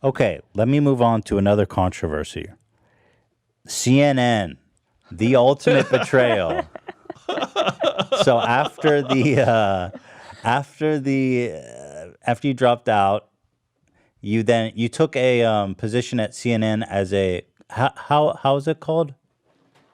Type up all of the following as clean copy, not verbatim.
Okay, let me move on to another controversy. CNN, the ultimate betrayal. So after you dropped out, you took a position at CNN as a how is it called?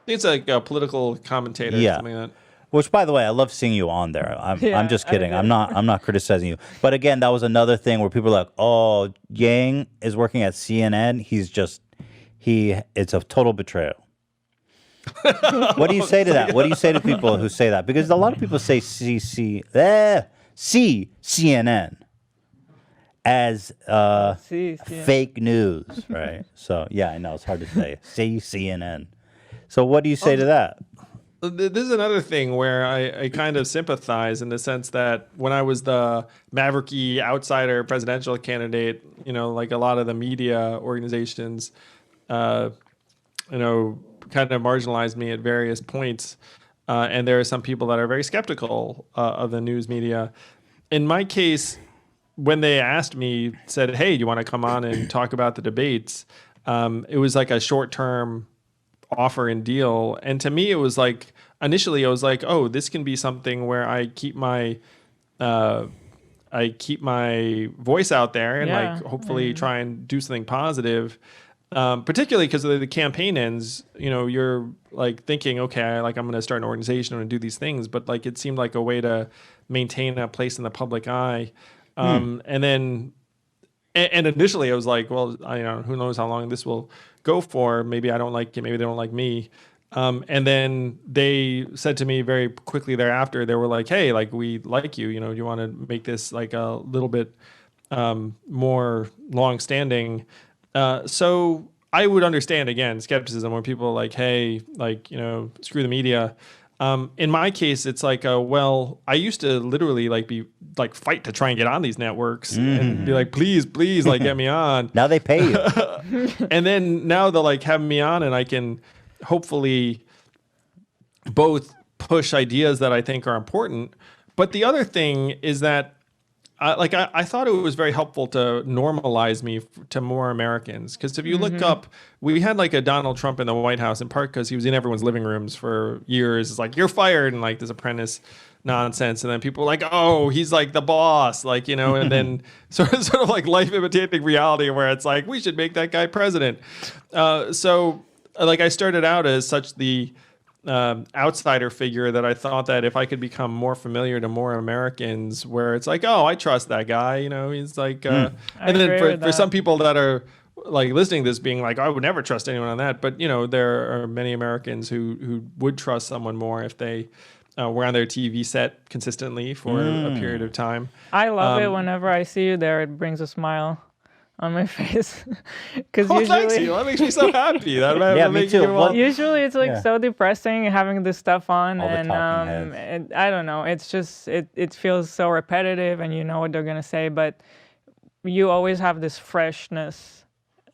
It's like a political commentator, Yeah. something like that. Which, by the way, I love seeing you on there. I'm Yeah, just kidding. I'm not criticizing you. But again, that was another thing where people are like, "Oh, Yang is working at CNN. It's a total betrayal." What do you say to that? What do you say to people who say that? Because a lot of people say CNN as fake news, right? So yeah, I know it's hard to say. Say CNN. So what do you say to that? This is another thing where I kind of sympathize in the sense that when I was the mavericky outsider presidential candidate, like a lot of the media organizations, kind of marginalized me at various points. And there are some people that are very skeptical of the news media. In my case, when they asked me, said, "Hey, do you want to come on and talk about the debates?" It was like a short-term offer and deal. And to me, it was like, initially I was like, oh, this can be something where I keep my voice out there and like hopefully try and do something positive. Particularly because the campaign ends, you're like thinking, okay, I'm going to start an organization and do these things. But like, it seemed like a way to maintain a place in the public eye. And initially I was like, well, who knows how long this will go for. Maybe I don't like it. Maybe they don't like me. And then they said to me very quickly thereafter, they were like, hey, like, we like you, do you want to make this like a little bit more long-standing? So I would understand, again, skepticism where people are like, hey, like, screw the media. In my case, it's like, well, I used to literally fight to try and get on these networks and be like, please, like, get me on. Now they pay you. And then now they're like having me on, and I can hopefully both push ideas that I think are important. But the other thing is that I thought it was very helpful to normalize me to more Americans. Because if you look up, we had like a Donald Trump in the White House, in part because he was in everyone's living rooms for years. It's like, you're fired, and like this apprentice nonsense. And then people were like, oh, he's like the boss, like, and then sort of like life imitating reality where it's like, we should make that guy president. So like I started out as such the outsider figure that I thought that if I could become more familiar to more Americans, where it's like, oh, I trust that guy, he's like, and then for some people that are like listening to this being like, I would never trust anyone on that. But, there are many Americans who would trust someone more if they were on their TV set consistently for a period of time. I love it whenever I see you there. It brings a smile on my face. Because thanks you. That makes me so happy. That me too. Usually it's like so depressing having this stuff on, all and I don't know. It's just it feels so repetitive, and you know what they're gonna say, but you always have this freshness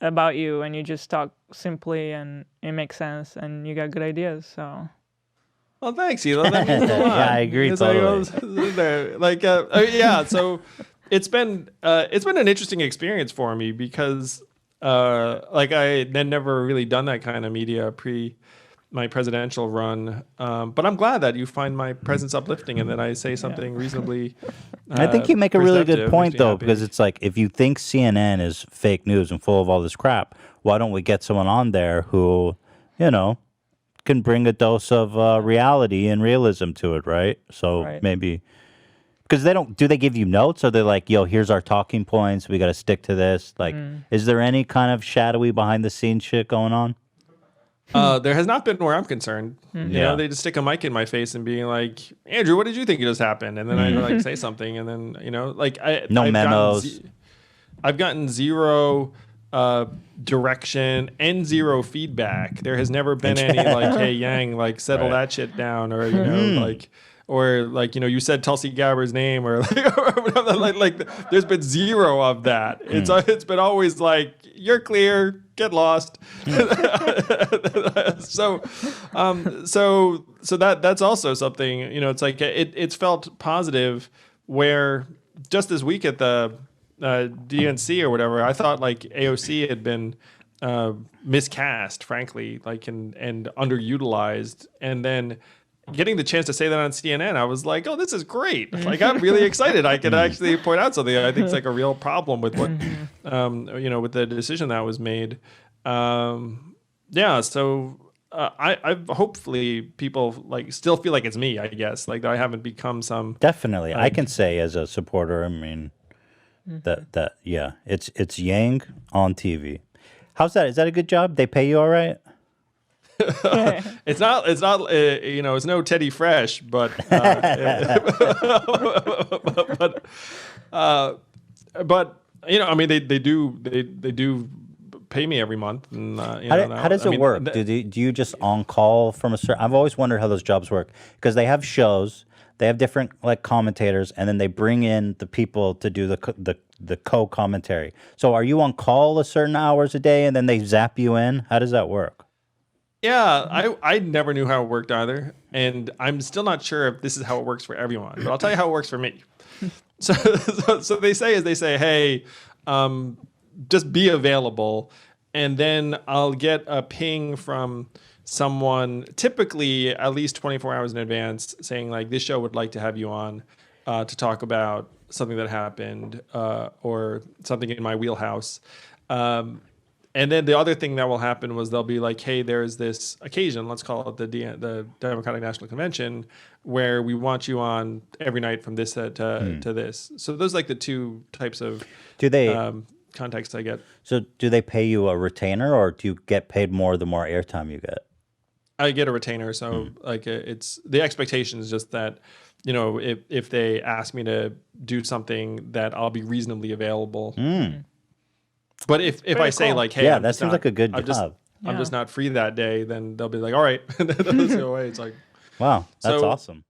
about you, and you just talk simply, and it makes sense, and you got good ideas. So. Well, thanks, Elo. That means a lot. Yeah, I agree totally. So it's been an interesting experience for me because like I had never really done that kind of media pre my presidential run. But I'm glad that you find my presence uplifting and that I say something reasonably. I think you make a really good point though, because it's like, if you think CNN is fake news and full of all this crap, why don't we get someone on there who, can bring a dose of reality and realism to it, right? So maybe, because do they give you notes? Or they're like, yo, here's our talking points, we got to stick to this? Like, is there any kind of shadowy behind the scenes shit going on? There has not been where I'm concerned. They just stick a mic in my face and being like, Andrew, what did you think just happened? And then I like say something, and then, No memos. I've gotten zero direction and zero feedback. There has never been any like, hey, Yang, like, settle that shit down, or you said Tulsi Gabbard's name, or like there's been zero of that. It's been always like, you're clear, get lost. so that's also something, it's like it's felt positive, where just this week at the DNC or whatever, I thought like AOC had been miscast, frankly, like and underutilized, and then getting the chance to say that on CNN, I was like, oh, this is great. Like, I'm really excited. I could actually point out something I think is like a real problem with what, with the decision that was made. So I've hopefully people like still feel like it's me, I guess, like I haven't become some. Definitely. I can say as a supporter, I mean, it's Yang on TV. How's that? Is that a good job? They pay you all right? It's not it's no Teddy Fresh, but I mean they do pay me every month. And how does it work? Do you just on call from a certain? I've always wondered how those jobs work because they have shows, they have different like commentators, and then they bring in the people to do the co-commentary. So are you on call a certain hours a day, and then they zap you in? How does that work? Yeah, I never knew how it worked either, and I'm still not sure if this is how it works for everyone. But I'll tell you how it works for me. So they say, hey, just be available, and then I'll get a ping from someone, typically at least 24 hours in advance, saying like this show would like to have you on to talk about something that happened or something in my wheelhouse. And then the other thing that will happen was they'll be like, hey, there's this occasion, let's call it the Democratic National Convention, where we want you on every night from this to this. So those are like the two types of contexts I get. So do they pay you a retainer, or do you get paid more the more airtime you get? I get a retainer. So like it's the expectation is just that, if they ask me to do something that I'll be reasonably available. But if I say like, hey, that seems like a good job. I'm just not free that day, then they'll be like, all right, let's go away. It's like, wow, that's awesome.